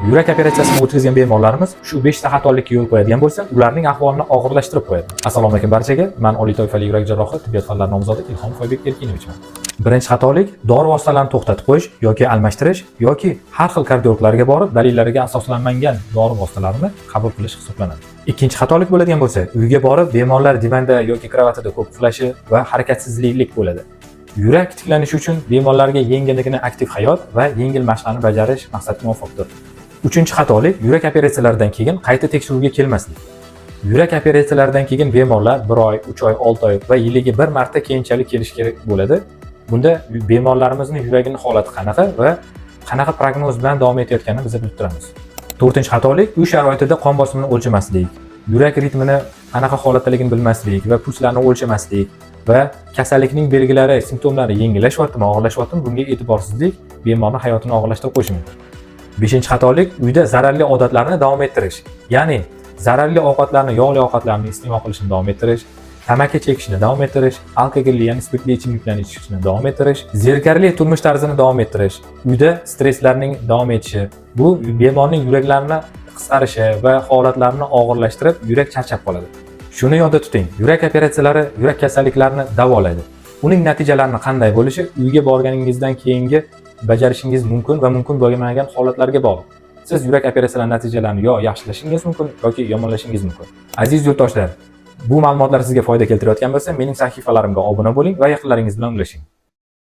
Yurak operatsiyasini o'tkazgan bemorlarimiz shu 5 ta xatolikka yo'l qo'yadigan bo'lsa, ularning ahvolini og'irlashtirib qo'yadi. Assalomu alaykum barchaga. Men oliy toifali yurak jarrohi, tibbiyot fanlari nomzodi Ilhom Foybek Erkinovichman. Birinchi xatolik dori vositalarini to'xtatib qo'yish yoki almashtirish yoki har xil kardiologlarga borib, dalillariga asoslanmagan dori vositalarini qabul qilish hisoblanadi. Ikkinchi xatolik bo'ladigan bo'lsa, uyga borib bemorlar divanda yoki kravatida ko'p uxlashi va harakatsizlik bo'ladi. Yurak tiklanishi uchun bemorlarga yengilligini aktiv hayot va yengil mashqlarni bajarish maqsadga muvofiqdir. Uchinchi xatolik yurak operatsiyalaridan keyin qayta tekshiruvga kelmaslik. Yurak operatsiyalaridan keyin bemorlar 1 oy, 3 oy, 6 oy va yiliga bir marta keyinchalik kelish kerak bo'ladi. Bunda bemorlarimizning yuragining holati qanaqa va qanaqa prognoz bilan davom etayotganini biz bilib turamiz. To'rtinchi xatolik uy sharoitida qon bosimini o'lchamaslik, yurak ritmini qanaqa holatdaligini bilmaslik va pulslarni o'lchamaslik va kasallikning belgilari, simptomlari yengillashyaptimi, og'irlashyaptimi bunga e'tiborsizlik bemorning hayotini og'irlashtirib qo'yishi mumkin. Beshinchi xatolik uyda zararli odatlarni davom ettirish. Ya'ni zararli ovqatlarni, yog'li ovqatlarni iste'mol qilishni davom ettirish, tamaki chekishni davom ettirish, alkogolli, ya'ni spirtli ichimliklarni ichishni davom ettirish, zerikarli turmush tarzini davom ettirish, uyda stresslarning davom etishi, bu bemorning yuraklarini qisqarishi va holatlarini og'irlashtirib, yurak charchab qoladi. Shuni yodda tuting, yurak operatsiyalari yurak kasalliklarini davolaydi. Uning natijalarini qanday bo'lishi uyga borganingizdan keyingi bajarishingiz mumkin va mumkin bo'lmagan holatlarga bog'liq. Siz yurak operatsiyalari natijalarini yo yaxshilashingiz mumkin yoki yomonlashingiz mumkin. Aziz yurtdoshlar, bu ma'lumotlar sizga foyda keltirayotgan bo'lsa, mening sahifalarimga obuna bo'ling va yaqinlaringiz bilan ulashing.